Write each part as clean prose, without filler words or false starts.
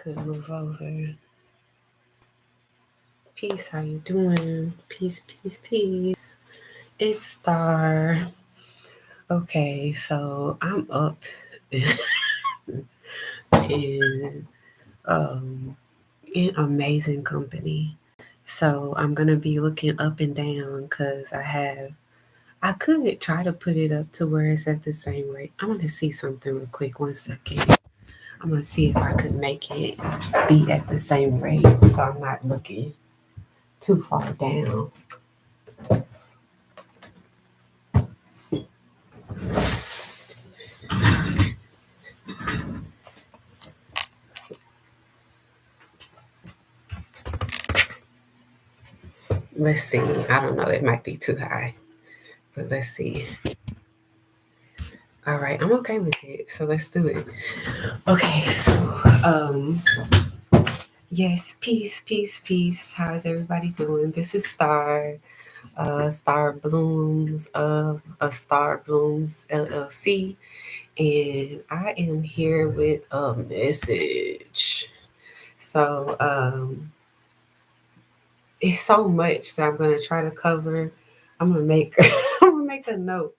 could move over. Peace, how you doing? Peace, peace, peace. It's Star. Okay, so I'm up in um in amazing company. So I'm gonna be looking up and down because I could try to put it up to where it's at the same rate. I'm gonna see something real quick. 1 second. I'm gonna see if I could make it be at the same rate so I'm not looking too far down. Let's see. I don't know. It might be too high, but let's see. All right, I'm okay with it. So let's do it. Okay, so um, yes, peace, peace, peace. How's everybody doing? This is Star, Star Blooms of a Star Blooms LLC, and I am here with a message. So it's so much that I'm gonna try to cover. I'm gonna make I'm gonna make a note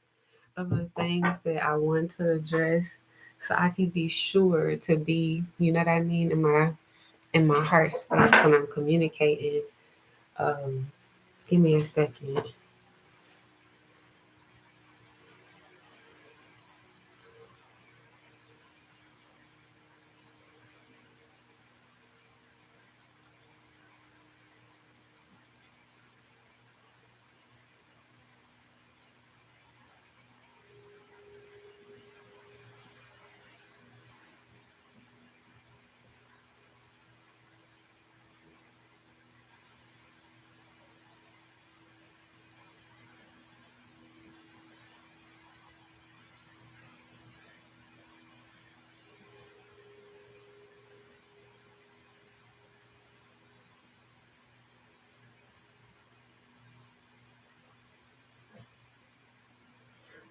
of the things that I want to address so I can be sure to be, you know what I mean, in my heart space when I'm communicating. Um, Give me a second.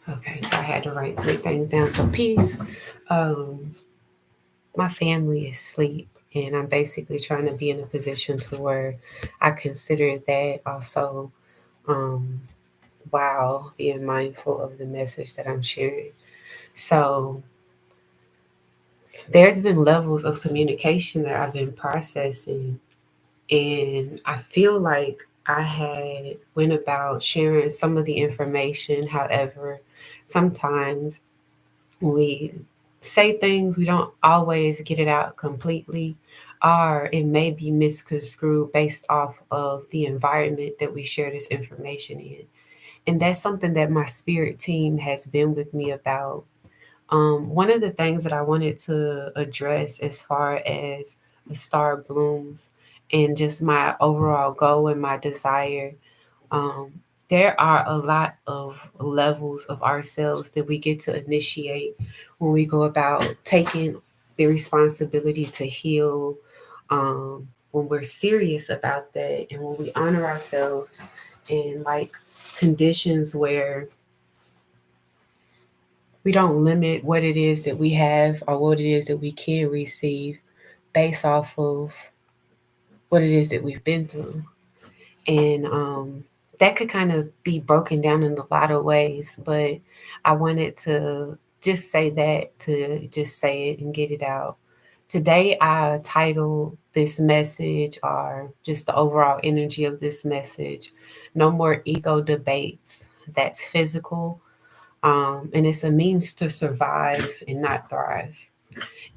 Okay, so I had to write 3 things down. So peace. Um, my family is asleep, and I'm basically trying to be in a position to where I consider that also um, while being mindful of the message that I'm sharing. So there's been levels of communication that I've been processing, and I feel like I had went about sharing some of the information. However, sometimes when we say things, we don't always get it out completely, or it may be misconstrued based off of the environment that we share this information in. And that's something that my spirit team has been with me about. One of the things that I wanted to address as far as the star blooms and just my overall goal and my desire, um, there are a lot of levels of ourselves that we get to initiate when we go about taking the responsibility to heal. When we're serious about that and when we honor ourselves in like conditions where we don't limit what it is that we have or what it is that we can receive based off of what it is that we've been through. And that could kind of be broken down in a lot of ways, but I wanted to just say that to just say it and get it out. Today, I titled this message or just the overall energy of this message, No More Ego Debates. That's physical. And it's a means to survive and not thrive.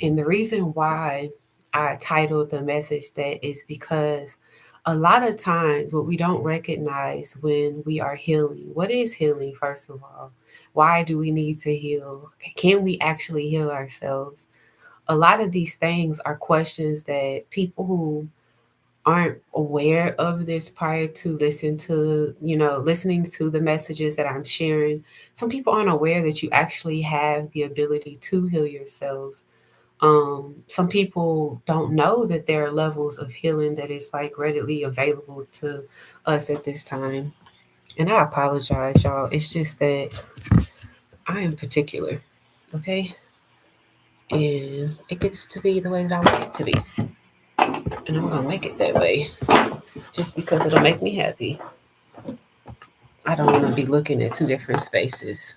And the reason why I titled the message that is because a lot of times what we don't recognize when we are healing, what is healing, first of all? Why do we need to heal? Can we actually heal ourselves? A lot of these things are questions that people who aren't aware of this prior to listening to the messages that I'm sharing. Some people aren't aware that you actually have the ability to heal yourselves. Some people don't know that there are levels of healing that is like readily available to us at this time. And I apologize, y'all. It's just that I am particular. Okay. and it gets to be the way that I want it to be. And I'm gonna make it that way just because it'll make me happy. I don't want to be looking at two different spaces.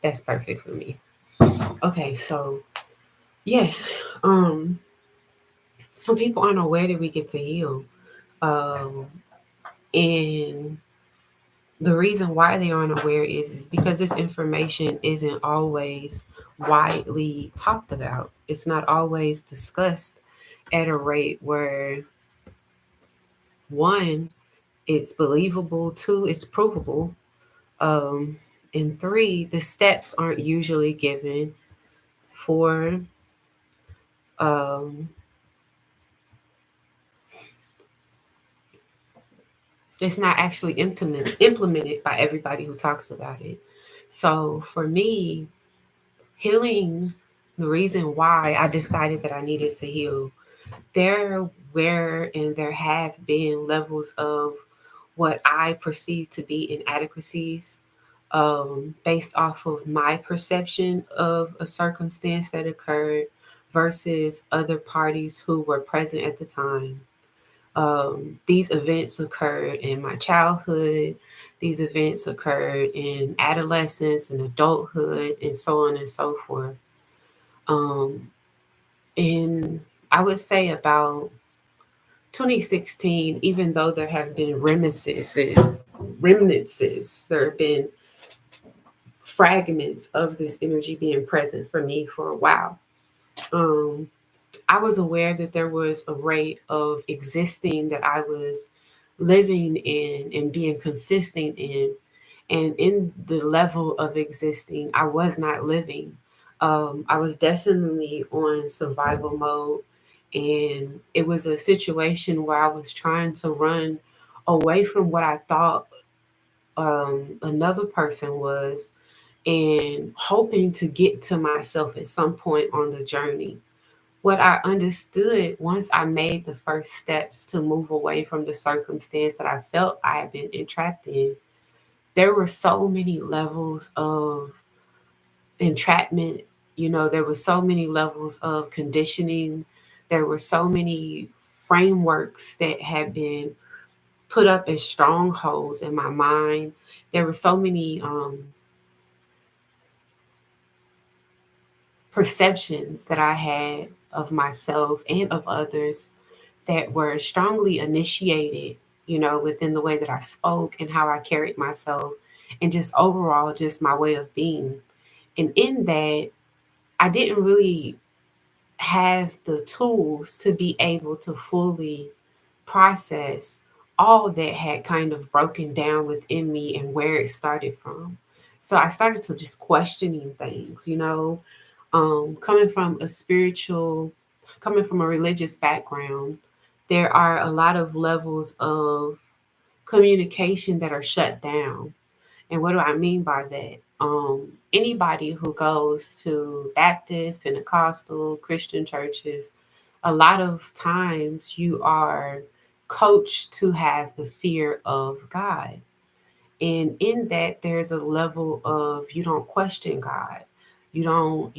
That's perfect for me. Okay, so yes, um, some people aren't aware that we get to heal. Um, and the reason why they aren't aware is because this information isn't always widely talked about. It's not always discussed at a rate where one, it's believable, two, it's provable, um, and three, the steps aren't usually given for um, it's not actually implemented by everybody who talks about it. So for me, healing, the reason why I decided that I needed to heal, there were and there have been levels of what I perceive to be inadequacies, based off of my perception of a circumstance that occurred versus other parties who were present at the time. These events occurred in my childhood. These events occurred in adolescence and adulthood, and so on and so forth. Um, in I would say about 2016, even though there have been remnances, there have been fragments of this energy being present for me for a while. Um, I was aware that there was a rate of existing that I was living in and being consistent in. And in the level of existing, I was not living. I was definitely on survival mode. And it was a situation where I was trying to run away from what I thought another person was and hoping to get to myself at some point on the journey. What I understood once I made the first steps to move away from the circumstance that I felt I had been entrapped in, there were so many levels of entrapment. There were so many levels of conditioning. There were so many frameworks that had been put up as strongholds in my mind. There were so many perceptions that I had of myself and of others that were strongly initiated, within the way that I spoke and how I carried myself, and just overall, just my way of being. And in that, I didn't really have the tools to be able to fully process all that had kind of broken down within me and where it started from. So I started to just questioning things, coming from coming from a religious background. There are a lot of levels of communication that are shut down. And what do I mean by that? Anybody who goes to Baptist, Pentecostal, Christian churches, a lot of times you are coached to have the fear of God. And in that, there's a level of you don't question God. You don't,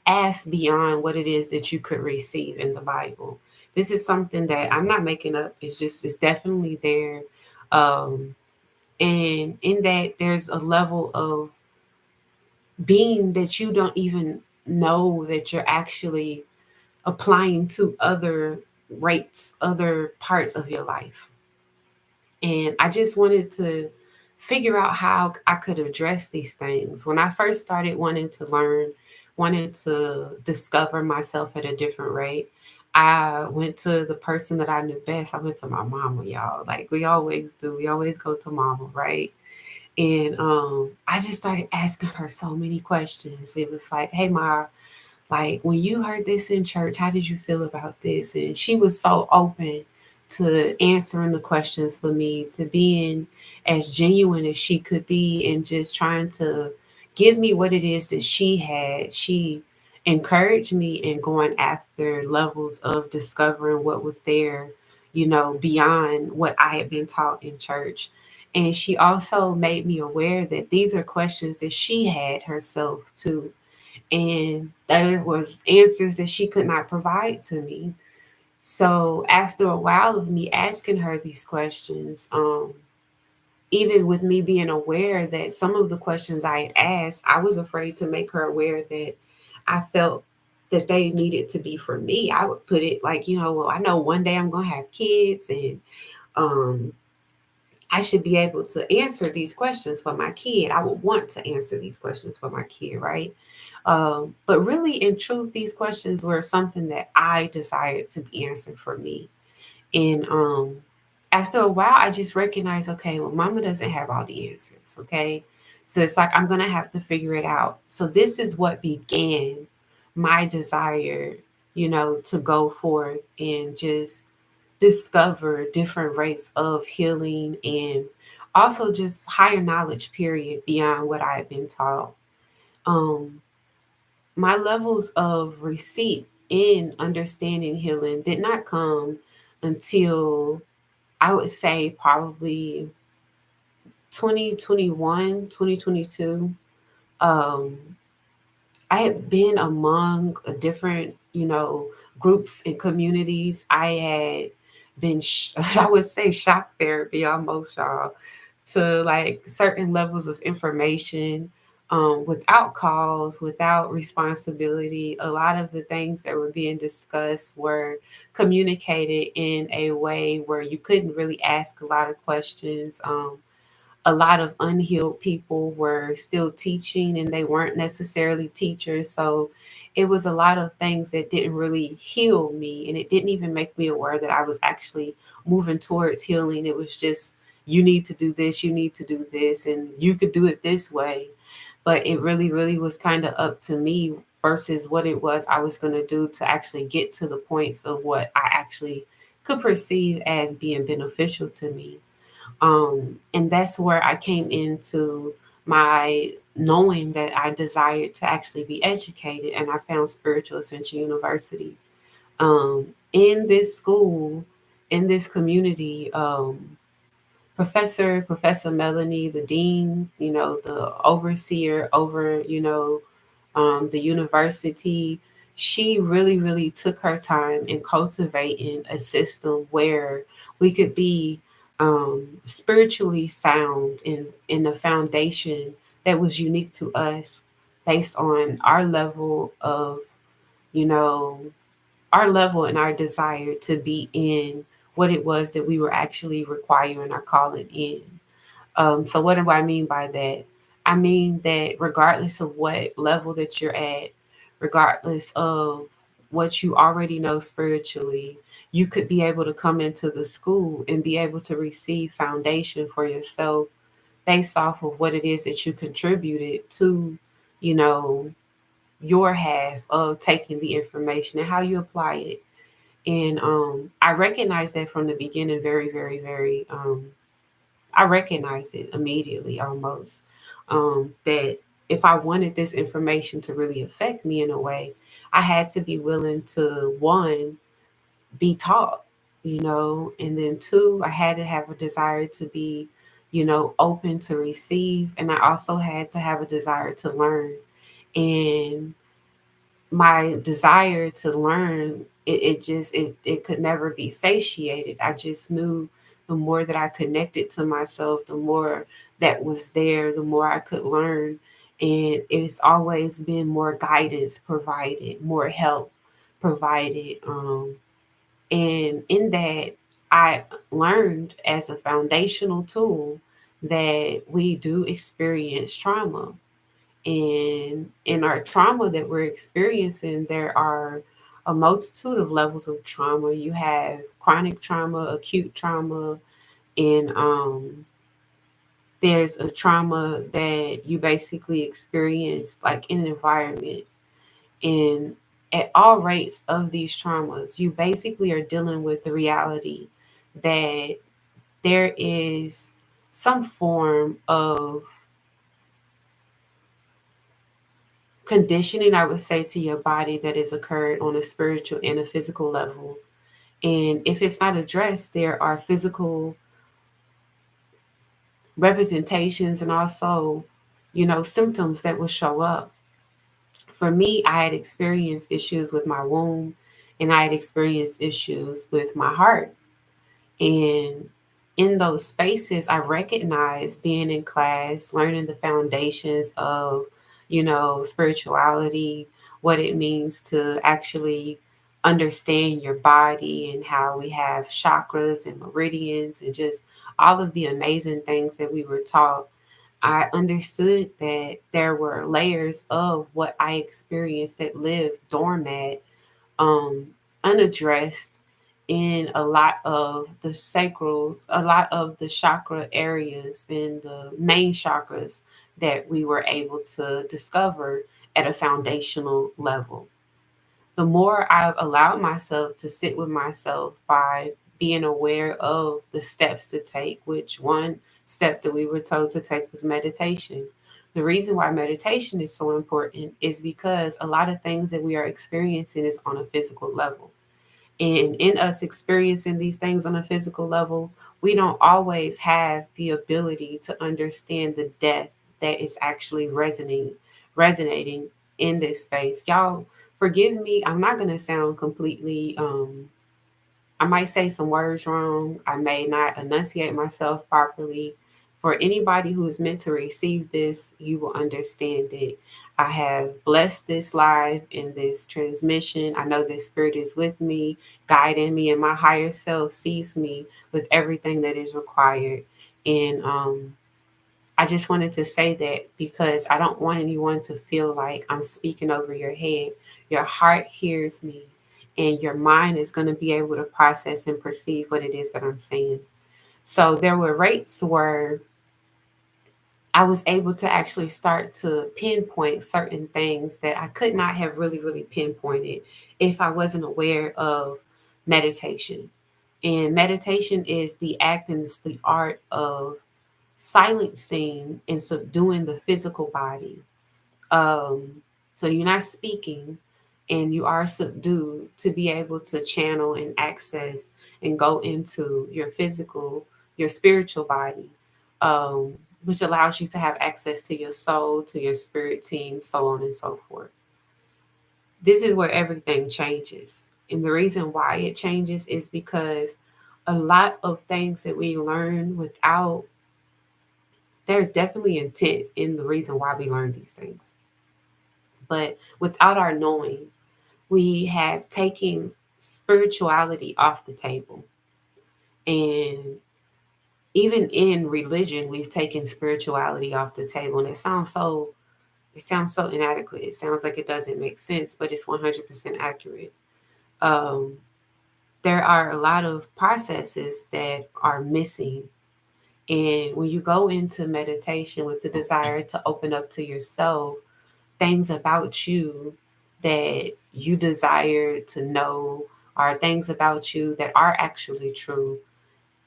ask beyond what it is that you could receive in the Bible. This is something that I'm not making up. It's definitely there. Um, and in that, there's a level of being that you don't even know that you're actually applying to other rates, other parts of your life. And I just wanted to figure out how I could address these things. When I first started wanting to learn, wanted to discover myself at a different rate, I went to the person that I knew best. I went to my mama, y'all. Like we always do. We always go to mama, right? And I just started asking her so many questions. It was like, hey, Ma, like when you heard this in church, how did you feel about this? And she was so open to answering the questions for me, to being as genuine as she could be, and just trying to give me what it is that she had. She encouraged me in going after levels of discovering what was there, beyond what I had been taught in church. And she also made me aware that these are questions that she had herself too, and there was answers that she could not provide to me. So after a while of me asking her these questions, even with me being aware that some of the questions I had asked, I was afraid to make her aware that I felt that they needed to be for me. I would put it like, well, I know one day I'm going to have kids, and um, I should be able to answer these questions for my kid. I would want to answer these questions for my kid, right? But really, in truth, these questions were something that I desired to be answered for me. And after a while, I just recognized, okay, well, mama doesn't have all the answers, okay? So it's like I'm going to have to figure it out. So this is what began my desire, to go forth and just discover different rates of healing, and also just higher knowledge, period, beyond what I had been taught. Um, my levels of receipt in understanding healing did not come until, I would say, probably 2021, 2022. Um, I had been among a different, groups and communities. I had been, I would say, shock therapy almost, y'all, to like certain levels of information, without cause, without responsibility. A lot of the things that were being discussed were communicated in a way where you couldn't really ask a lot of questions. A lot of unhealed people were still teaching, and they weren't necessarily teachers. So it was a lot of things that didn't really heal me. And it didn't even make me aware that I was actually moving towards healing. It was just, you need to do this, you need to do this, and you could do it this way. But it really, really was kind of up to me versus what it was I was going to do to actually get to the points of what I actually could perceive as being beneficial to me. And that's where I came into my knowing that I desired to actually be educated, and I found Spiritual Ascension University. In this school, in this community, Professor Melanie, the dean, the overseer over, the university, she really, really took her time in cultivating a system where we could be spiritually sound in a foundation that was unique to us, based on our level of, you know, our level and our desire to be in what it was that we were actually requiring our calling in. So what do I mean by that? I mean that regardless of what level that you're at, regardless of what you already know spiritually, you could be able to come into the school and be able to receive foundation for yourself based off of what it is that you contributed to, you know, your half of taking the information and how you apply it. And I recognize that from the beginning, very, very, very. I recognized it immediately, almost. That if I wanted this information to really affect me in a way, I had to be willing to, one, be taught, and then two, I had to have a desire to be, open to receive, and I also had to have a desire to learn. And my desire to learn, it could never be satiated. I just knew the more that I connected to myself, the more that was there, the more I could learn. And it's always been more guidance provided, more help provided. And in that, I learned as a foundational tool that we do experience trauma. And in our trauma that we're experiencing, there are a multitude of levels of trauma. You have chronic trauma, acute trauma, and there's a trauma that you basically experience like in an environment. And at all rates of these traumas, you basically are dealing with the reality that there is some form of conditioning, I would say, to your body that has occurred on a spiritual and a physical level. And if it's not addressed, there are physical representations and also, symptoms that will show up For me, I had experienced issues with my womb, and I had experienced issues with my heart. And in those spaces, I recognized being in class, learning the foundations of, spirituality, what it means to actually understand your body and how we have chakras and meridians and just all of the amazing things that we were taught. I understood that there were layers of what I experienced that lived dormant, um, unaddressed in a lot of the sacral, a lot of the chakra areas and the main chakras that we were able to discover at a foundational level. The more I've allowed myself to sit with myself by being aware of the steps to take, which one step that we were told to take was meditation. The reason why meditation is so important is because a lot of things that we are experiencing is on a physical level. And in us experiencing these things on a physical level, we don't always have the ability to understand the depth that is actually resonating in this space. Y'all forgive me. I'm not gonna sound completely I might say some words wrong. I may not enunciate myself properly. For anybody who is meant to receive this, you will understand it. I have blessed this live in this transmission. I know this spirit is with me, guiding me, and my higher self sees me with everything that is required. And I just wanted to say that because I don't want anyone to feel like I'm speaking over your head. Your heart hears me, and your mind is going to be able to process and perceive what it is that I'm saying. So there were rates where I was able to actually start to pinpoint certain things that I could not have really, really pinpointed if I wasn't aware of meditation. And meditation is the act and it's the art of silencing and subduing the physical body. Um, so you're not speaking and you are subdued to be able to channel and access and go into your physical, your spiritual body, which allows you to have access to your soul, to your spirit team, so on and so forth. This is where everything changes. And the reason why it changes is because a lot of things that we learn without, there's definitely intent in the reason why we learn these things. But without our knowing, we have taken spirituality off the table. And even in religion, we've taken spirituality off the table. And it sounds so inadequate. It sounds like it doesn't make sense, but it's 100% accurate. Um, there are a lot of processes that are missing. And when you go into meditation with the desire to open up to yourself, things about you that you desire to know are things about you that are actually true,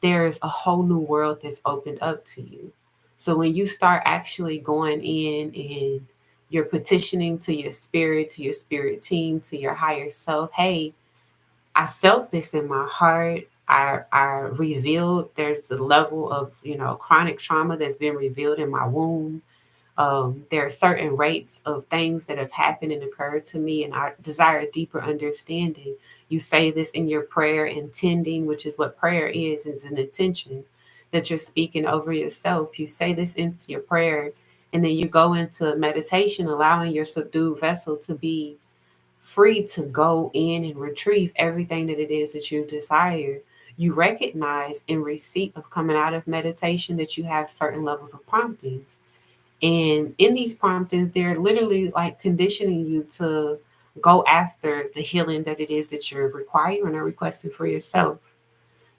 there's a whole new world that's opened up to you. So when you start actually going in and you're petitioning to your spirit team, to your higher self, hey, I felt this in my heart. I revealed there's a level of, chronic trauma that's been revealed in my womb. There are certain rates of things that have happened and occurred to me, and I desire a deeper understanding. You say this in your prayer, intending, which is what prayer is an intention that you're speaking over yourself. You say this into your prayer, and then you go into meditation, allowing your subdued vessel to be free to go in and retrieve everything that it is that you desire. You recognize in receipt of coming out of meditation that you have certain levels of promptings, and in these promptings, they're literally like conditioning you to go after the healing that it is that you're requiring or requesting for yourself.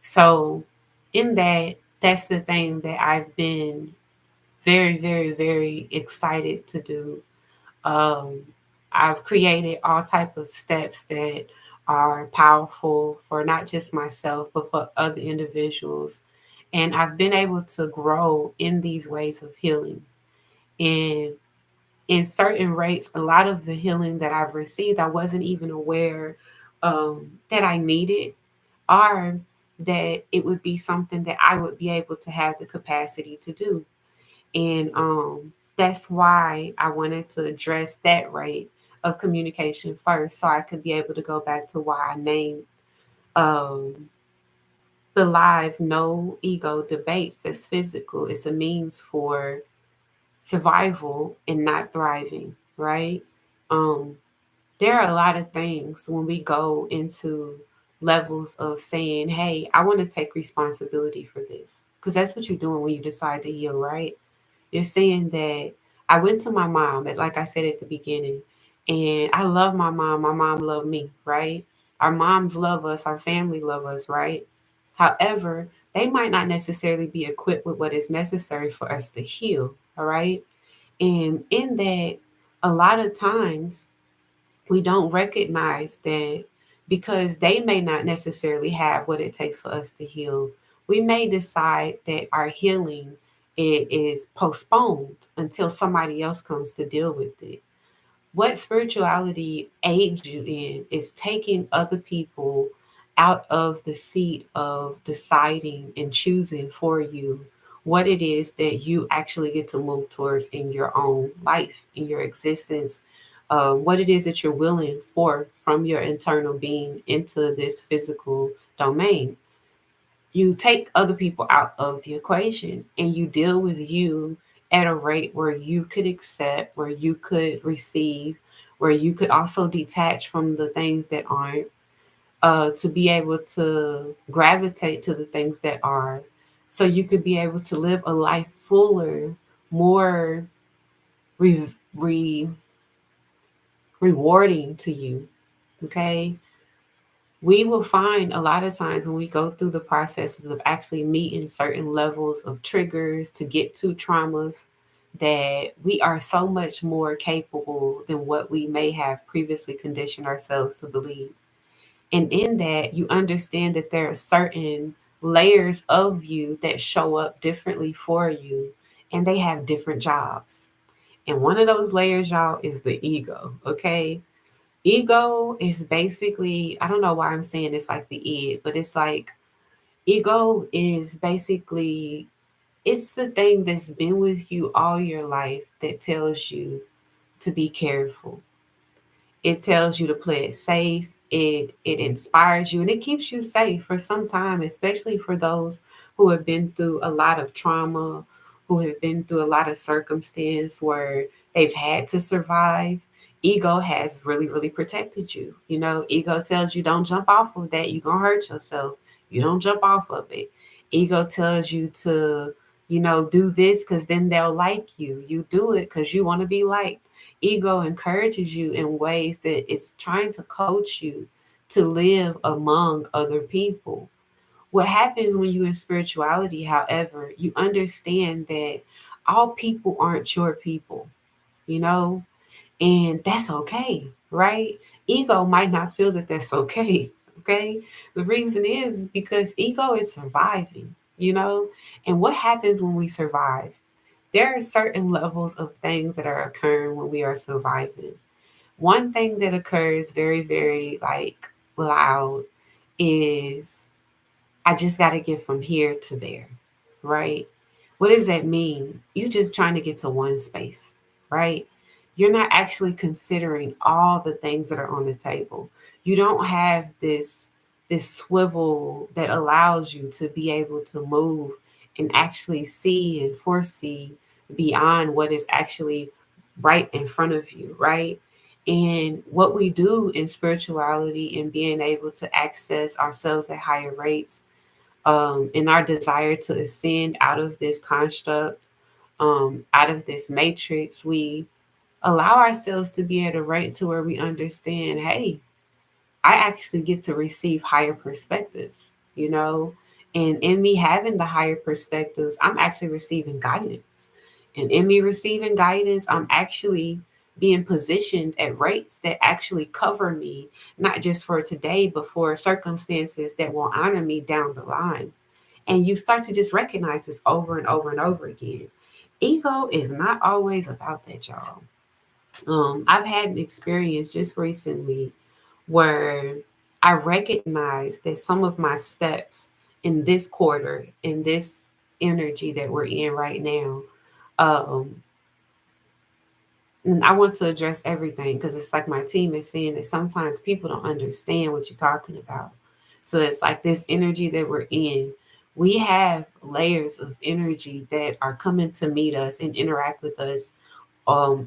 So, in that, that's the thing that I've been very, very, very excited to do. Um, I've created all type of steps that are powerful for not just myself, but for other individuals. And I've been able to grow in these ways of healing. And in certain rates, a lot of the healing that I've received, I wasn't even aware that I needed, or that it would be something that I would be able to have the capacity to do. And that's why I wanted to address that rate of communication first, so I could be able to go back to why I named um, the live no ego debates that's physical. It's a means for survival and not thriving, right? Um, there are a lot of things when we go into levels of saying, hey, I want to take responsibility for this. Because that's what you're doing when you decide to heal, right? You're saying that I went to my mom, like I said at the beginning, and I love my mom. My mom loved me, right? Our moms love us, our family love us, right? However, they might not necessarily be equipped with what is necessary for us to heal, all right? And in that, a lot of times we don't recognize that because they may not necessarily have what it takes for us to heal. We may decide that our healing is postponed until somebody else comes to deal with it. What spirituality aids you in is taking other people out of the seat of deciding and choosing for you what it is that you actually get to move towards in your own life, in your existence, what it is that you're willing for from your internal being into this physical domain. You take other people out of the equation and you deal with you at a rate where you could accept, where you could receive, where you could also detach from the things that aren't, to be able to gravitate to the things that are, so you could be able to live a life fuller, more re- re- rewarding to you. Okay, we will find a lot of times when we go through the processes of actually meeting certain levels of triggers to get to traumas that we are so much more capable than what we may have previously conditioned ourselves to believe. And in that, you understand that there are certain layers of you that show up differently for you, and they have different jobs. And one of those layers, y'all, is the ego. Okay, ego is basically, I don't know why I'm saying it's like the id, but it's like ego is basically, it's the thing that's been with you all your life that tells you to be careful. It tells you to play it safe. It inspires you and it keeps you safe for some time, especially for those who have been through a lot of trauma, who have been through a lot of circumstance where they've had to survive. Ego has really, really protected you. You know, ego tells you don't jump off of that, you're gonna hurt yourself. You don't jump off of it. Ego tells you to, do this because then they'll like you. You do it because you want to be liked. Ego encourages you in ways that it's trying to coach you to live among other people. What happens when you in spirituality, however, you understand that all people aren't your people, you know, and that's okay, right? Ego might not feel that that's okay, okay? The reason is because ego is surviving, and what happens when we survive? There are certain levels of things that are occurring when we are surviving. One thing that occurs very, very like loud is I just got to get from here to there, right? What does that mean? You just trying to get to one space, right? You're not actually considering all the things that are on the table. You don't have this swivel that allows you to be able to move and actually see and foresee beyond what is actually right in front of you, right? And what we do in spirituality and being able to access ourselves at higher rates, in our desire to ascend out of this construct, out of this matrix, we allow ourselves to be at a rate to where we understand, hey, I actually get to receive higher perspectives, And in me having the higher perspectives, I'm actually receiving guidance. And in me receiving guidance, I'm actually being positioned at rates that actually cover me, not just for today, but for circumstances that will honor me down the line. And you start to just recognize this over and over and over again. Ego is not always about that, y'all. I've had an experience just recently where I recognized that some of my steps in this quarter, in this energy that we're in right now, um, And I want to address everything because it's like my team is saying that sometimes people don't understand what you're talking about. So it's like this energy that we're in. We have layers of energy that are coming to meet us and interact with us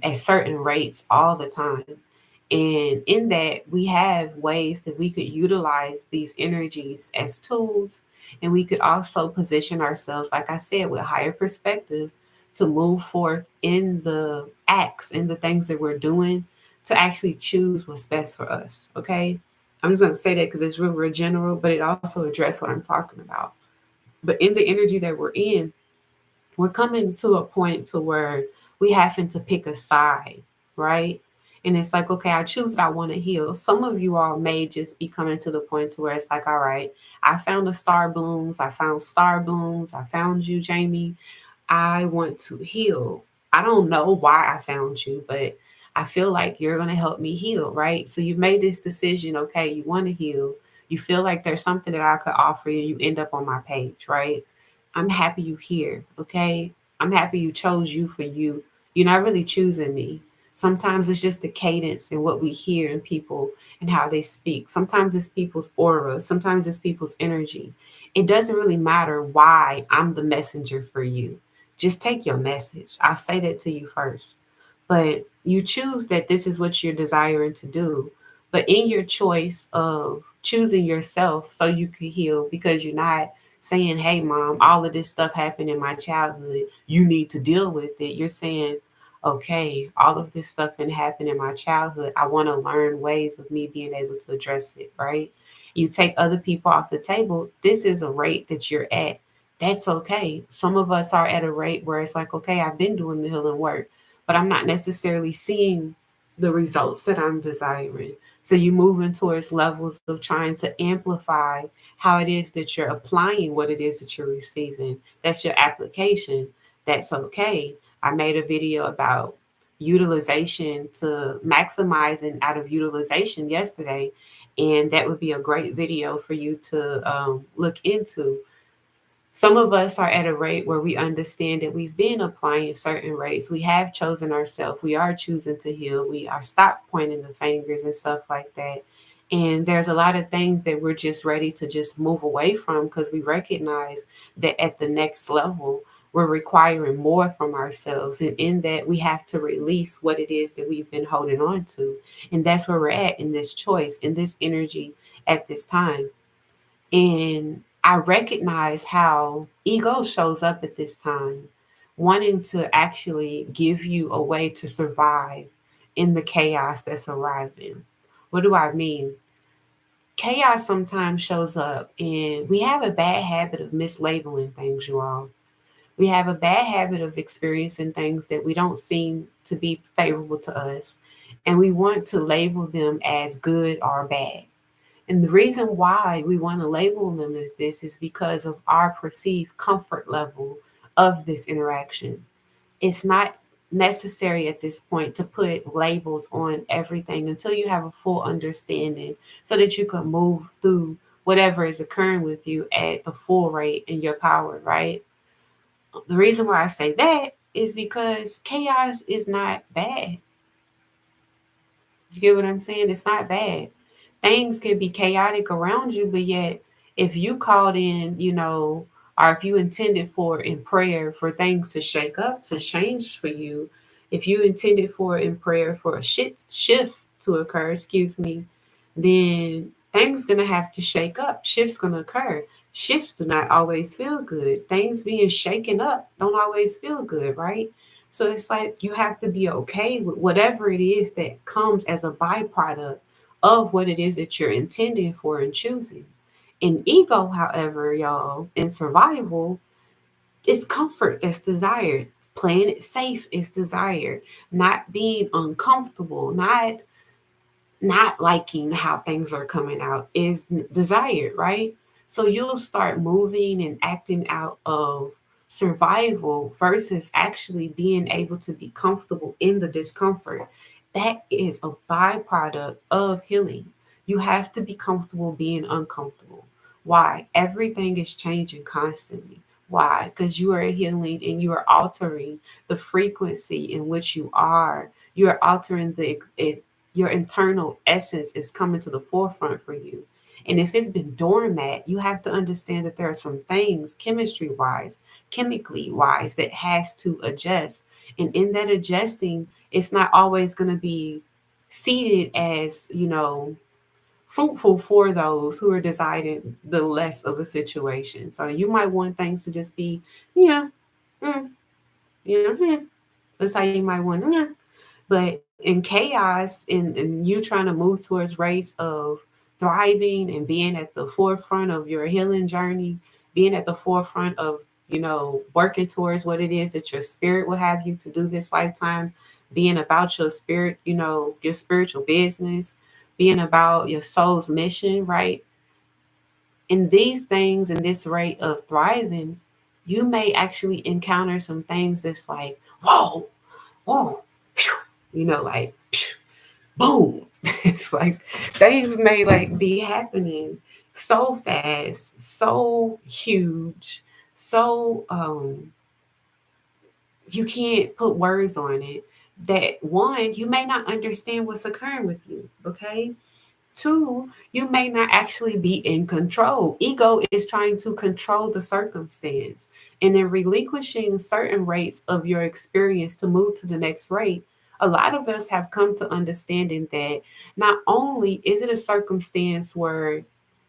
at certain rates all the time. And in that, we have ways that we could utilize these energies as tools. And we could also position ourselves, like I said, with higher perspective to move forth in the acts and the things that we're doing to actually choose what's best for us. Okay. I'm just going to say that because it's real general, but it also addresses what I'm talking about. But in the energy that we're in, we're coming to a point to where we having to pick a side, right? And it's like, okay, I choose that I want to heal. Some of you all may just be coming to the point to where it's like, all right, I found the star blooms, I found star blooms, I found you, Jamie. I want to heal. I don't know why I found you, but I feel like you're going to help me heal, right? So you made this decision, okay, you want to heal. You feel like there's something that I could offer you, you end up on my page, right? I'm happy you here, okay? I'm happy you chose you for you. You're not really choosing me. Sometimes it's just the cadence and what we hear in people and how they speak. Sometimes it's people's aura. Sometimes it's people's energy. It doesn't really matter why I'm the messenger for you. Just take your message. I'll say that to you first. But you choose that this is what you're desiring to do. But in your choice of choosing yourself so you can heal, because you're not saying, hey, mom, all of this stuff happened in my childhood. You need to deal with it. You're saying, okay, all of this stuff been happening in my childhood. I want to learn ways of me being able to address it, right? You take other people off the table. This is a rate that you're at. That's okay. Some of us are at a rate where it's like, okay, I've been doing the healing work, but I'm not necessarily seeing the results that I'm desiring. So you're moving towards levels of trying to amplify how it is that you're applying what it is that you're receiving. That's your application. That's okay. I made a video about utilization to maximizing out of utilization yesterday, and that would be a great video for you to look into. Some of us are at a rate where we understand that we've been applying certain rates. We have chosen ourselves. We are choosing to heal. We are stopped pointing the fingers and stuff like that. And there's a lot of things that we're just ready to just move away from because we recognize that at the next level, we're requiring more from ourselves. And in that, we have to release what it is that we've been holding on to. And that's where we're at in this choice, in this energy at this time. And I recognize how ego shows up at this time, wanting to actually give you a way to survive in the chaos that's arriving. What do I mean? Chaos sometimes shows up, and we have a bad habit of mislabeling things, you all. We have a bad habit of experiencing things that we don't seem to be favorable to us, and we want to label them as good or bad. And the reason why we want to label them as this is because of our perceived comfort level of this interaction. It's not necessary at this point to put labels on everything until you have a full understanding so that you can move through whatever is occurring with you at the full rate in your power, right? The reason why I say that is because chaos is not bad. You get what I'm saying? It's not bad. Things can be chaotic around you, but yet if you called in, or if you intended for in prayer for things to shake up, to change for you, if you intended for in prayer for a shift to occur, excuse me, then things gonna have to shake up. Shifts gonna occur. Shifts do not always feel good. Things being shaken up don't always feel good, right? So it's like you have to be okay with whatever it is that comes as a byproduct of what it is that you're intending for and choosing. In ego, however, y'all, in survival, it's comfort that's desired. Playing it safe is desired. Not being uncomfortable, not liking how things are coming out is desired, right? So you'll start moving and acting out of survival versus actually being able to be comfortable in the discomfort. That is a byproduct of healing. You have to be comfortable being uncomfortable. Why? Everything is changing constantly. Why? Because you are healing and you are altering the frequency in which you are. you're altering your internal essence is coming to the forefront for you. And if it's been doormat, you have to understand that there are some things chemistry wise, chemically wise, that has to adjust. And in that adjusting, it's not always going to be seated as, fruitful for those who are deciding the less of a situation. So you might want things to just be, yeah, mm, yeah. That's how you might want, yeah. But in chaos, in you trying to move towards race of thriving and being at the forefront of your healing journey, being at the forefront of, working towards what it is that your spirit will have you to do this lifetime, being about your spirit, your spiritual business, being about your soul's mission, right? In these things, in this rate of thriving, you may actually encounter some things that's like, whoa, whoa, like boom. It's like things may like be happening so fast, so huge, so you can't put words on it, that one, you may not understand what's occurring with you. Okay. Two, you may not actually be in control. Ego is trying to control the circumstance. And in relinquishing certain rates of your experience to move to the next rate, a lot of us have come to understanding that not only is it a circumstance where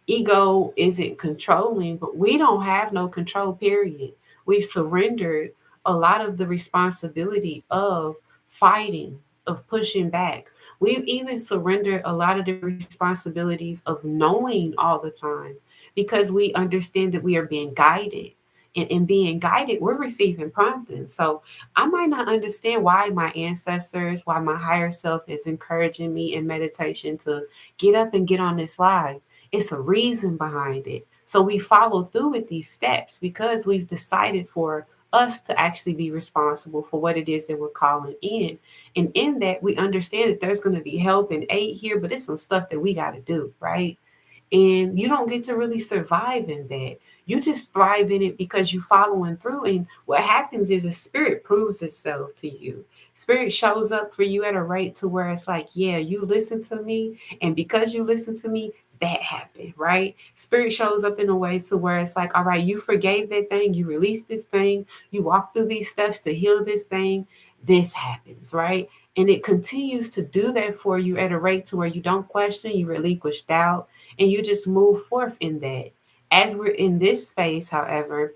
ego isn't controlling, but we don't have no control, period. We've surrendered a lot of the responsibility of fighting, of pushing back. We've even surrendered a lot of the responsibilities of knowing all the time because we understand that we are being guided. And in being guided, we're receiving prompting. So I might not understand why my ancestors, why my higher self is encouraging me in meditation to get up and get on this live. It's a reason behind it. So we follow through with these steps because we've decided for us to actually be responsible for what it is that we're calling in. And in that, we understand that there's going to be help and aid here, but it's some stuff that we got to do, right? And you don't get to really survive in that. You just thrive in it because you following through. And what happens is a spirit proves itself to you. Spirit shows up for you at a rate to where it's like, yeah, you listen to me. And because you listen to me, that happened, right? Spirit shows up in a way to where it's like, all right, you forgave that thing, you released this thing, you walk through these steps to heal this thing, this happens, right? And it continues to do that for you at a rate to where you don't question, you relinquish doubt, and you just move forth in that. As we're in this space, however,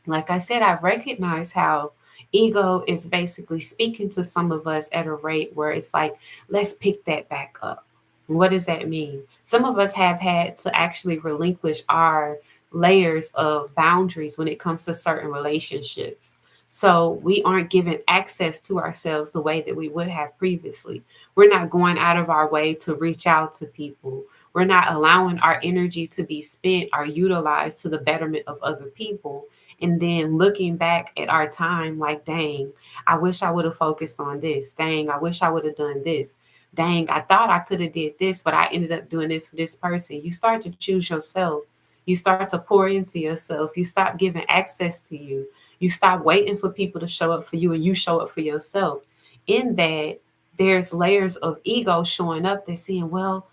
like I said, I recognize how ego is basically speaking to some of us at a rate where it's like, let's pick that back up. What does that mean? Some of us have had to actually relinquish our layers of boundaries when it comes to certain relationships. So we aren't given access to ourselves the way that we would have previously. We're not going out of our way to reach out to people. We're not allowing our energy to be spent or utilized to the betterment of other people, and then looking back at our time like, dang, I wish I would have focused on this. Dang, I wish I would have done this. Dang, I thought I could have did this, but I ended up doing this for this person. You start to choose yourself. You start to pour into yourself. You stop giving access to you. You stop waiting for people to show up for you, and you show up for yourself. In that, there's layers of ego showing up. They're saying, well,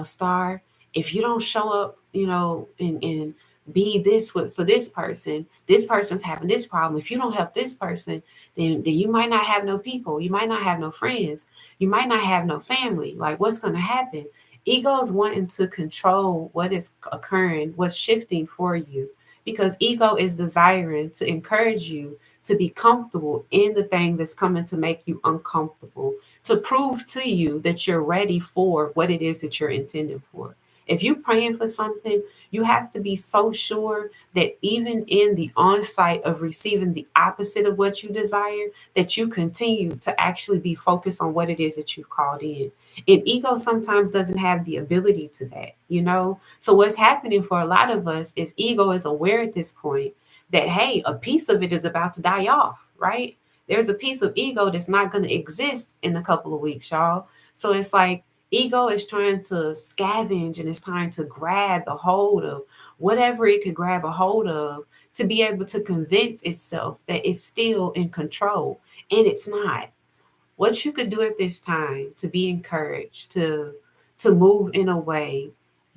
Star, if you don't show up, and be this for this person's having this problem. If you don't help this person, then you might not have no people. You might not have no friends. You might not have no family. Like, what's going to happen? Ego is wanting to control what is occurring, what's shifting for you, because ego is desiring to encourage you to be comfortable in the thing that's coming to make you uncomfortable, to prove to you that you're ready for what it is that you're intended for. If you're praying for something, you have to be so sure that even in the onset of receiving the opposite of what you desire, that you continue to actually be focused on what it is that you've called in. And ego sometimes doesn't have the ability to that. So what's happening for a lot of us is ego is aware at this point that, hey, a piece of it is about to die off, right? There's a piece of ego that's not going to exist in a couple of weeks, y'all. So it's like ego is trying to scavenge and it's trying to grab a hold of whatever it could grab a hold of to be able to convince itself that it's still in control. And it's not. What you could do at this time to be encouraged to move in a way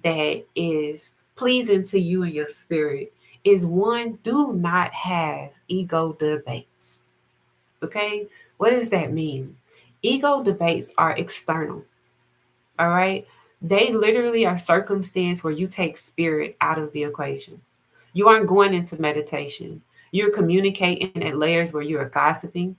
that is pleasing to you and your spirit is one, do not have ego debates. Okay? What does that mean? Ego debates are external. All right? They literally are circumstance where you take spirit out of the equation. You aren't going into meditation. You're communicating at layers where you are gossiping.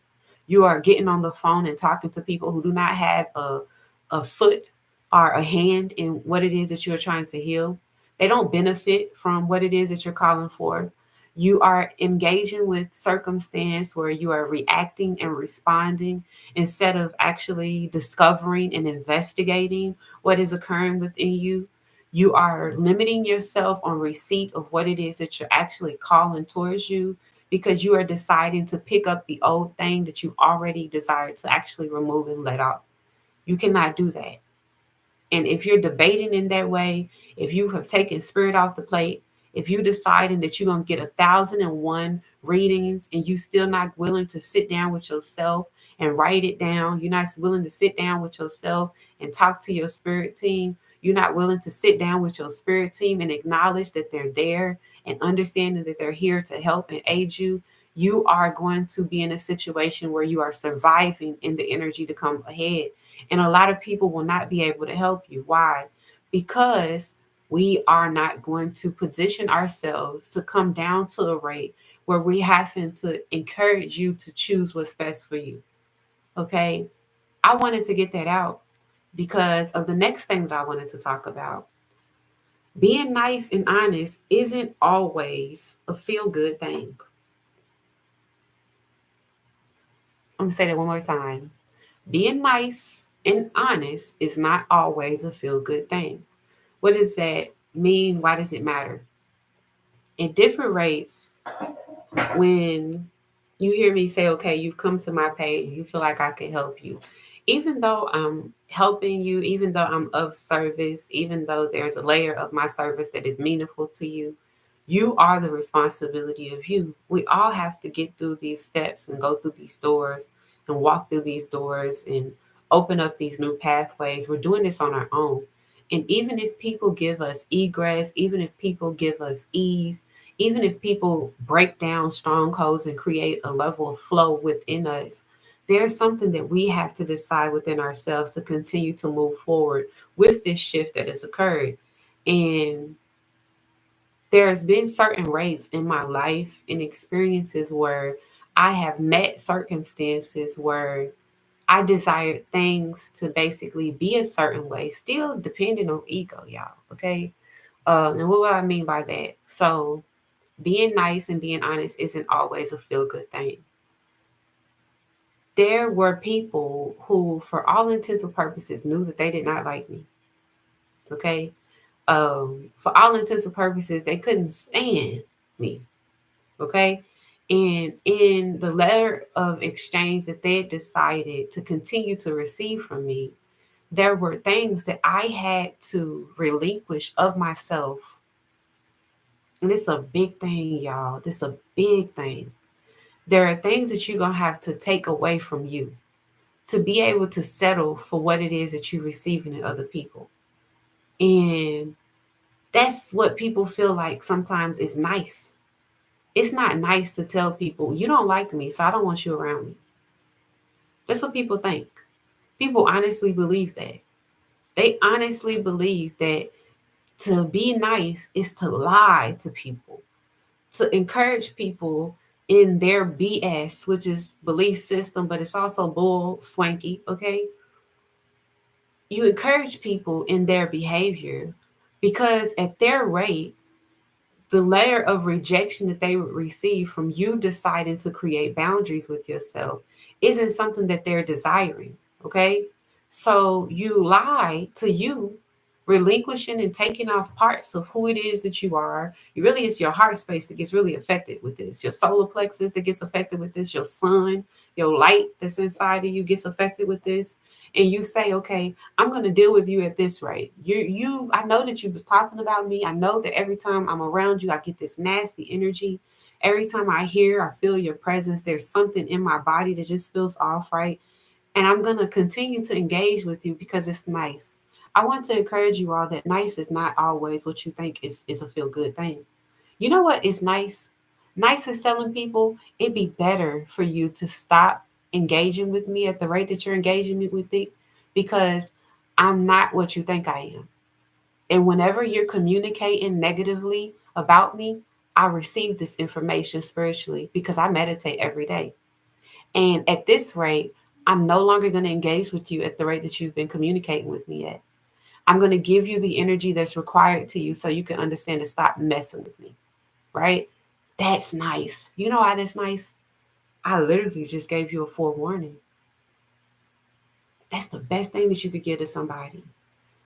You are getting on the phone and talking to people who do not have a foot or a hand in what it is that you're trying to heal. They don't benefit from what it is that you're calling for. You are engaging with circumstance where you are reacting and responding instead of actually discovering and investigating what is occurring within you. You are limiting yourself on receipt of what it is that you're actually calling towards you because you are deciding to pick up the old thing that you already desired to actually remove and let out. You cannot do that. And if you're debating in that way, if you have taken spirit off the plate, if you deciding that you're gonna get 1,001 readings and you still not willing to sit down with yourself and write it down, you're not willing to sit down with yourself and talk to your spirit team, you're not willing to sit down with your spirit team and acknowledge that they're there and understanding that they're here to help and aid you, you are going to be in a situation where you are surviving in the energy to come ahead. And a lot of people will not be able to help you. Why? Because we are not going to position ourselves to come down to a rate where we having to encourage you to choose what's best for you. Okay. I wanted to get that out because of the next thing that I wanted to talk about. Being nice and honest isn't always a feel good thing. I'm going to say that one more time. Being nice and honest is not always a feel good thing. What does that mean? Why does it matter? At different rates, when you hear me say, okay, you've come to my page, you feel like I can help you. Even though I'm helping you, even though I'm of service, even though there's a layer of my service that is meaningful to you, you are the responsibility of you. We all have to get through these steps and go through these doors and walk through these doors and open up these new pathways. We're doing this on our own. And even if people give us egress, even if people give us ease, even if people break down strongholds and create a level of flow within us, there's something that we have to decide within ourselves to continue to move forward with this shift that has occurred. And there's been certain rates in my life and experiences where I have met circumstances where I desired things to basically be a certain way, still depending on ego, y'all. Okay. And what do I mean by that? So, being nice and being honest isn't always a feel good thing. There were people who, for all intents and purposes, knew that they did not like me. Okay. For all intents and purposes, they couldn't stand me. Okay. And in the letter of exchange that they had decided to continue to receive from me, there were things that I had to relinquish of myself. And it's a big thing, y'all. This is a big thing. There are things that you're going to have to take away from you to be able to settle for what it is that you're receiving in other people. And that's what people feel like sometimes is nice. It's not nice to tell people, you don't like me, so I don't want you around me. That's what people think. People honestly believe that. They honestly believe that to be nice is to lie to people, to encourage people in their BS, which is belief system, but it's also bull swanky, okay? You encourage people in their behavior because at their rate, the layer of rejection that they would receive from you deciding to create boundaries with yourself isn't something that they're desiring. Okay. So you lie to you, relinquishing and taking off parts of who it is that you are. It really is your heart space that gets really affected with this, your solar plexus that gets affected with this, your sun, your light that's inside of you gets affected with this. And you say, okay, I'm going to deal with you at this rate. I know that you was talking about me. I know that every time I'm around you, I get this nasty energy. Every time I feel your presence, there's something in my body that just feels off, right? And I'm going to continue to engage with you because it's nice. I want to encourage you all that nice is not always what you think is a feel good thing. You know what is nice? Nice is telling people it'd be better for you to stop engaging with me at the rate that you're engaging me with it, because I'm not what you think I am. And whenever you're communicating negatively about me, I receive this information spiritually because I meditate every day. And at this rate, I'm no longer going to engage with you at the rate that you've been communicating with me at. I'm going to give you the energy that's required to you so you can understand to stop messing with me, right? That's nice. You know why that's nice? I literally just gave you a forewarning. That's the best thing that you could give to somebody.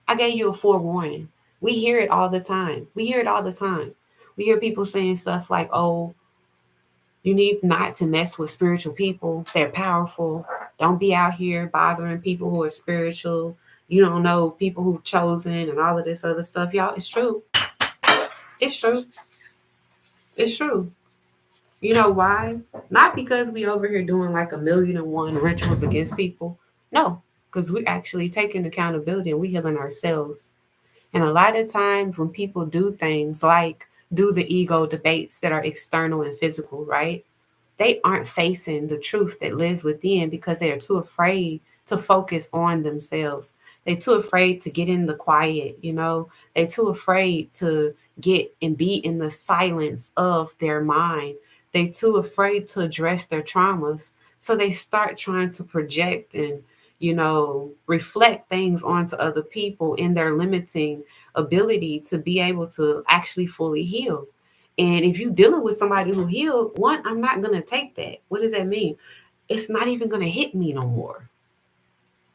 I gave you a forewarning. We hear it all the time. We hear it all the time. We hear people saying stuff like, oh, you need not to mess with spiritual people. They're powerful. Don't be out here bothering people who are spiritual. You don't know people who've chosen and all of this other stuff. Y'all, it's true. It's true. It's true. You know why? Not because we over here doing like 1,000,001 rituals against people. No, because we're actually taking accountability and we healing ourselves. And a lot of times when people do things like do the ego debates that are external and physical, right? They aren't facing the truth that lives within because they are too afraid to focus on themselves. They're too afraid to get in the quiet, you know? They're too afraid to get and be in the silence of their mind. They're too afraid to address their traumas. So they start trying to project and, reflect things onto other people in their limiting ability to be able to actually fully heal. And if you're dealing with somebody who healed, one, I'm not going to take that. What does that mean? It's not even going to hit me no more.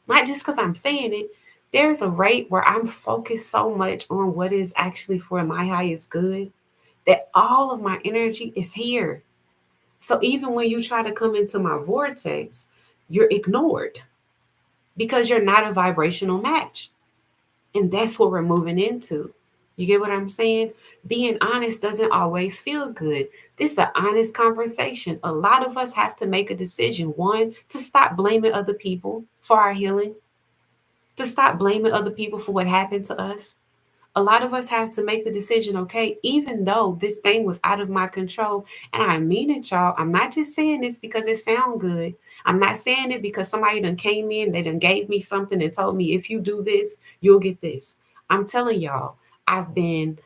Not just because I'm saying it. There's a rate where I'm focused so much on what is actually for my highest good that all of my energy is here. So even when you try to come into my vortex, you're ignored because you're not a vibrational match. And that's what we're moving into. You get what I'm saying? Being honest doesn't always feel good. This is an honest conversation. A lot of us have to make a decision. One, to stop blaming other people for our healing, to stop blaming other people for what happened to us. A lot of us have to make the decision, okay, even though this thing was out of my control, and I mean it, y'all. I'm not just saying this because it sounds good. I'm not saying it because somebody done came in, they done gave me something and told me if you do this, you'll get this. I'm telling y'all, I've been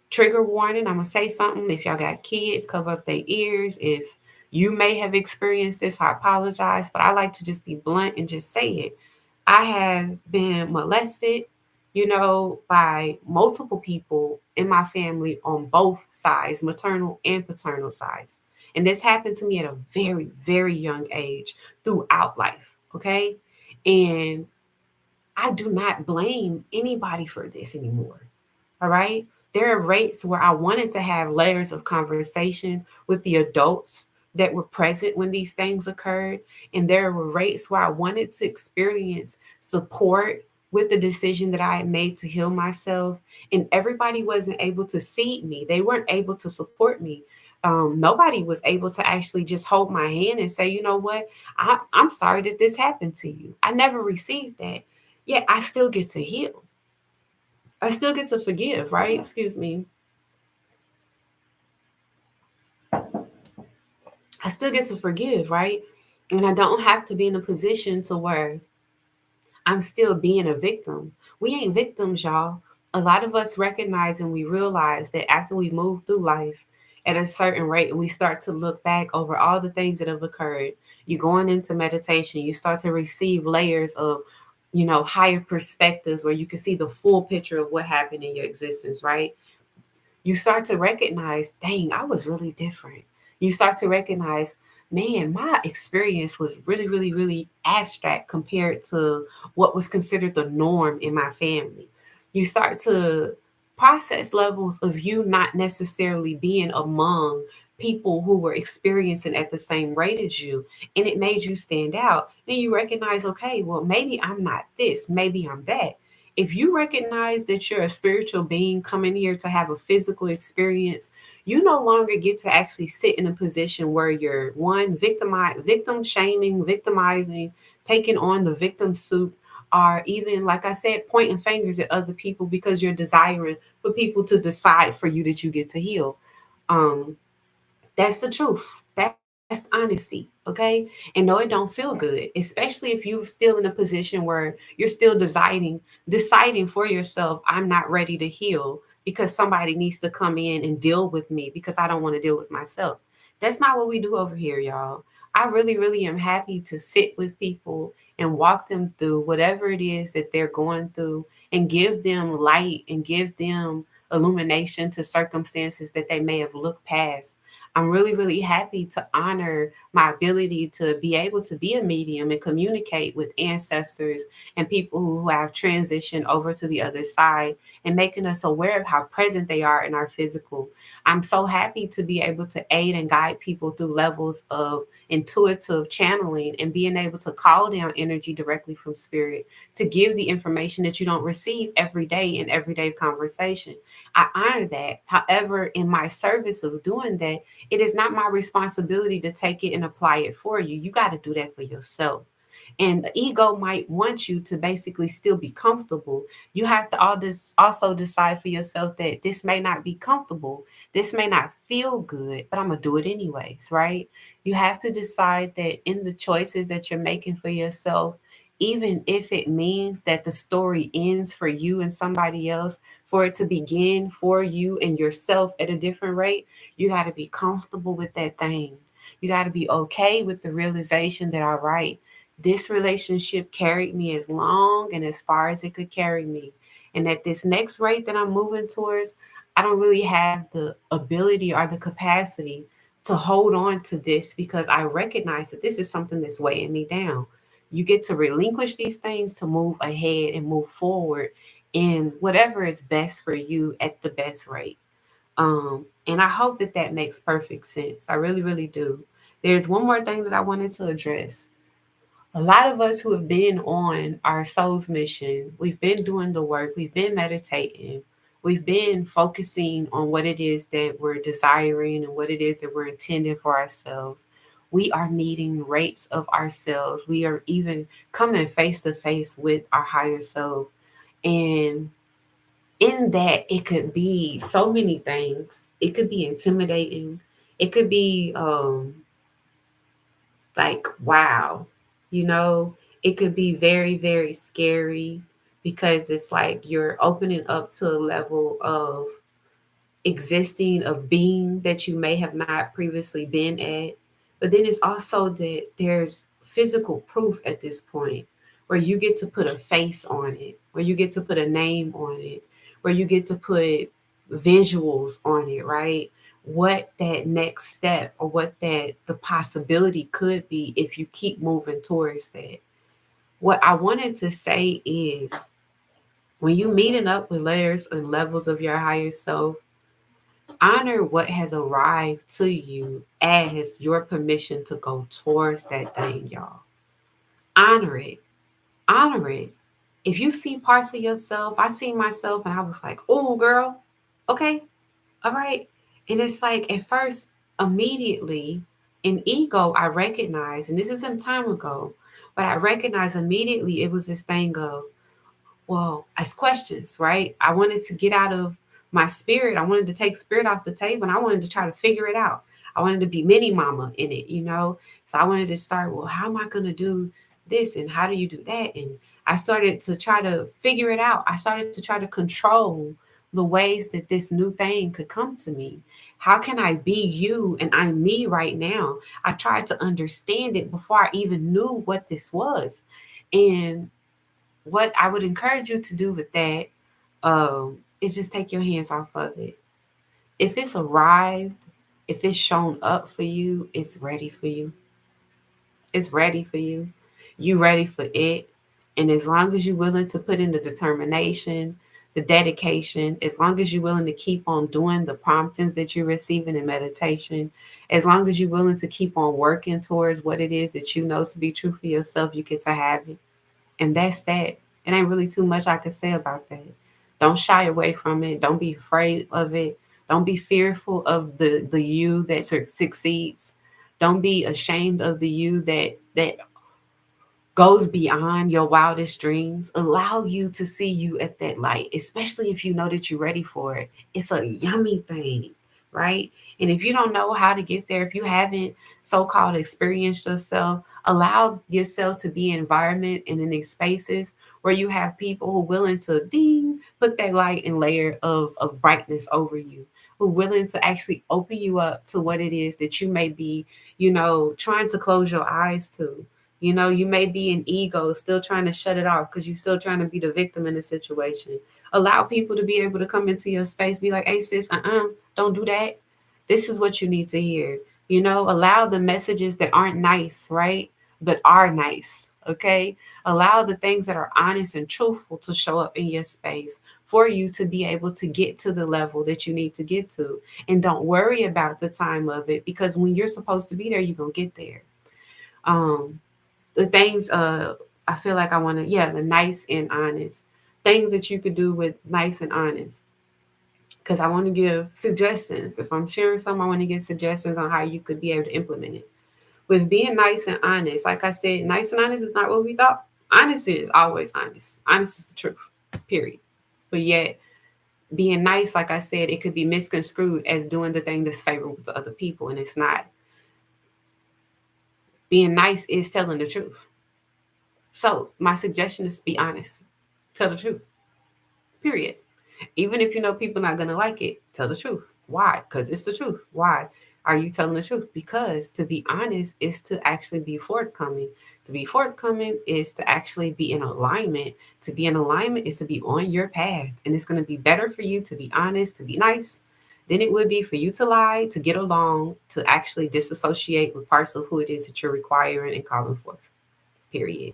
trigger warning. I'm gonna say something. If y'all got kids, cover up their ears. If you may have experienced this, I apologize, but I like to just be blunt and just say it. I have been molested, by multiple people in my family on both sides, maternal and paternal sides. And this happened to me at a very, very young age throughout life. Okay. And I do not blame anybody for this anymore. All right. There are rates where I wanted to have layers of conversation with the adults that were present when these things occurred. And there were rates where I wanted to experience support with the decision that I had made to heal myself. And everybody wasn't able to see me, they weren't able to support me. Nobody was able to actually just hold my hand and say, you know what, I'm sorry that this happened to you. I never received that. Yet I still get to heal. I still get to forgive, right? Excuse me. I still get to forgive, right? And I don't have to be in a position to where I'm still being a victim. We ain't victims, y'all. A lot of us recognize and we realize that after we move through life at a certain rate and we start to look back over all the things that have occurred, you going into meditation, you start to receive layers of, higher perspectives where you can see the full picture of what happened in your existence, right? You start to recognize, dang, I was really different. You start to recognize, man, my experience was really, really, really abstract compared to what was considered the norm in my family. You start to process levels of you not necessarily being among people who were experiencing at the same rate as you, and it made you stand out. And you recognize, okay, well, maybe I'm not this, maybe I'm that. If you recognize that you're a spiritual being coming here to have a physical experience, you no longer get to actually sit in a position where you're one victim shaming, victimizing, taking on the victim suit, or even, like I said, pointing fingers at other people because you're desiring for people to decide for you that you get to heal. Um, that's the truth. That's honesty, okay? And no, it don't feel good, especially if you're still in a position where you're still deciding for yourself, I'm not ready to heal because somebody needs to come in and deal with me because I don't want to deal with myself. That's not what we do over here, y'all. I really, really am happy to sit with people and walk them through whatever it is that they're going through and give them light and give them illumination to circumstances that they may have looked past. I'm really, really happy to honor my ability to be able to be a medium and communicate with ancestors and people who have transitioned over to the other side and making us aware of how present they are in our physical. I'm so happy to be able to aid and guide people through levels of intuitive channeling and being able to call down energy directly from spirit to give the information that you don't receive every day in everyday conversation. I honor that. However, in my service of doing that, it is not my responsibility to take it and apply it for you. You got to do that for yourself. And the ego might want you to basically still be comfortable. You have to also decide for yourself that this may not be comfortable. This may not feel good, but I'm going to do it anyways, right? You have to decide that in the choices that you're making for yourself, even if it means that the story ends for you and somebody else, for it to begin for you and yourself at a different rate, you got to be comfortable with that thing. You got to be okay with the realization that, all right, this relationship carried me as long and as far as it could carry me. And at this next rate that I'm moving towards, I don't really have the ability or the capacity to hold on to this because I recognize that this is something that's weighing me down. You get to relinquish these things to move ahead and move forward in whatever is best for you at the best rate. And I hope that that makes perfect sense. I really, really do. There's one more thing that I wanted to address. A lot of us who have been on our soul's mission, we've been doing the work, we've been meditating, we've been focusing on what it is that we're desiring and what it is that we're intending for ourselves. We are meeting rates of ourselves. We are even coming face to face with our higher self. And in that, it could be so many things. It could be intimidating. It could be like, wow, you know, it could be very, very scary because it's like you're opening up to a level of existing, of being that you may have not previously been at. But then it's also that there's physical proof at this point where you get to put a face on it, where you get to put a name on it, where you get to put visuals on it, right? What that next step or what that the possibility could be if you keep moving towards that. What I wanted to say is when you meeting up with layers and levels of your higher self, honor what has arrived to you as your permission to go towards that thing, y'all. Honor it. Honor it. If you see parts of yourself, I see myself and I was like, oh, girl, okay, all right. And it's like at first, immediately in ego, I recognize, and this is some time ago, but I recognize immediately it was this thing of, well, as questions, right? I wanted to get out of my spirit. I wanted to take spirit off the table and I wanted to try to figure it out. I wanted to be mini mama in it, you know? So I wanted to start, well, how am I going to do this? And how do you do that? And I started to try to figure it out. I started to try to control the ways that this new thing could come to me. How can I be you and I'm me right now? I tried to understand it before I even knew what this was. And what I would encourage you to do with that is just take your hands off of it. If it's arrived, if it's shown up for you, it's ready for you. It's ready for you. You ready for it. And as long as you're willing to put in the determination, the dedication, as long as you're willing to keep on doing the promptings that you're receiving in meditation, as long as you're willing to keep on working towards what it is that you know to be true for yourself, you get to have it. And that's that. It ain't really too much I could say about that. Don't shy away from it. Don't be afraid of it. Don't be fearful of the you that succeeds. Don't be ashamed of the you that goes beyond your wildest dreams, allow you to see you at that light, especially if you know that you're ready for it. It's a yummy thing, right? And if you don't know how to get there, if you haven't so-called experienced yourself, allow yourself to be in environment and in these spaces where you have people who are willing to ding, put that light and layer of brightness over you, who are willing to actually open you up to what it is that you may be, trying to close your eyes to. You may be an ego, still trying to shut it off because you're still trying to be the victim in the situation. Allow people to be able to come into your space, be like, hey, sis, don't do that. This is what you need to hear. Allow the messages that aren't nice, right? But are nice, okay? Allow the things that are honest and truthful to show up in your space for you to be able to get to the level that you need to get to. And don't worry about the time of it, because when you're supposed to be there, you're going to get there. Um, the things I feel like I want to, yeah, the nice and honest things that you could do with nice and honest, because I want to give suggestions. If I'm sharing something, I want to give suggestions on how you could be able to implement it with being nice and honest. Like I said, nice and honest is not what we thought. Honest is always honest. Honest is the truth, period. But yet being nice, like I said, it could be misconstrued as doing the thing that's favorable to other people, and it's not. Being nice is telling the truth. So my suggestion is be honest. Tell the truth. Period. Even if you know people not gonna like it, tell the truth. Why? Because it's the truth. Why are you telling the truth? Because to be honest is to actually be forthcoming. To be forthcoming is to actually be in alignment. To be in alignment is to be on your path. And it's gonna be better for you to be honest, to be nice, than it would be for you to lie, to get along, to actually disassociate with parts of who it is that you're requiring and calling for. Period.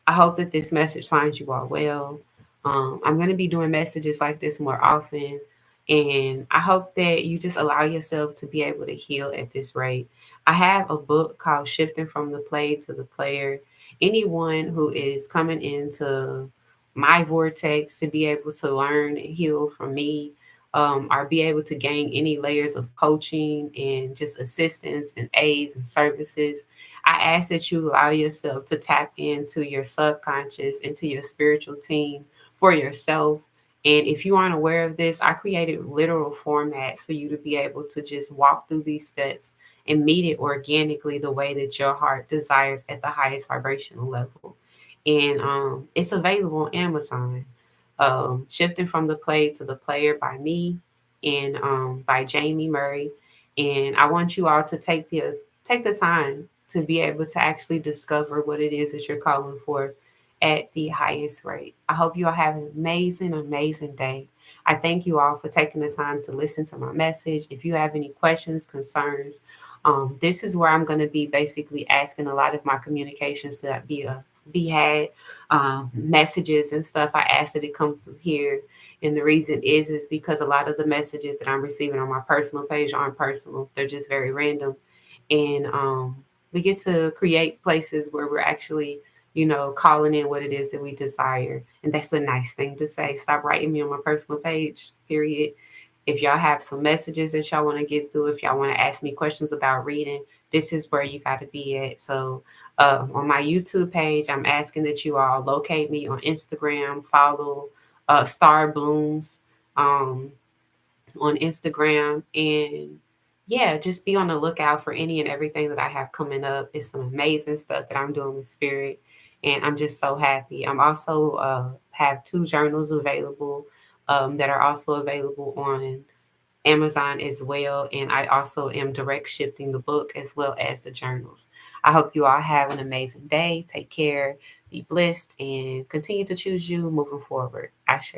I hope that this message finds you all well. I'm going to be doing messages like this more often. And I hope that you just allow yourself to be able to heal at this rate. I have a book called Shifting from the Play to the Player. Anyone who is coming into my vortex to be able to learn and heal from me, or be able to gain any layers of coaching and just assistance and aids and services, I ask that you allow yourself to tap into your subconscious, into your spiritual team for yourself. And if you aren't aware of this, I created literal formats for you to be able to just walk through these steps and meet it organically the way that your heart desires at the highest vibrational level. And it's available on Amazon. Shifting from the Play to the Player by me and by Jamie Murray. And I want you all to take the time to be able to actually discover what it is that you're calling for at the highest rate. I hope you all have an amazing, amazing day. I thank you all for taking the time to listen to my message. If you have any questions, concerns, this is where I'm going to be basically asking a lot of my communications to be had, messages and stuff. I ask that it come through here. And the reason is because a lot of the messages that I'm receiving on my personal page aren't personal. They're just very random. And we get to create places where we're actually, calling in what it is that we desire. And that's the nice thing to say. Stop writing me on my personal page, period. If y'all have some messages that y'all want to get through, if y'all want to ask me questions about reading, this is where you got to be at. So on my YouTube page, I'm asking that you all locate me on Instagram, follow Star Blooms um, on Instagram, and yeah, just be on the lookout for any and everything that I have coming up. It's some amazing stuff that I'm doing with Spirit, and I'm just so happy. I'm also have 2 journals available that are also available on Amazon as well. And I also am direct shipping the book as well as the journals. I hope you all have an amazing day. Take care, be blessed, and continue to choose you moving forward. Ashe.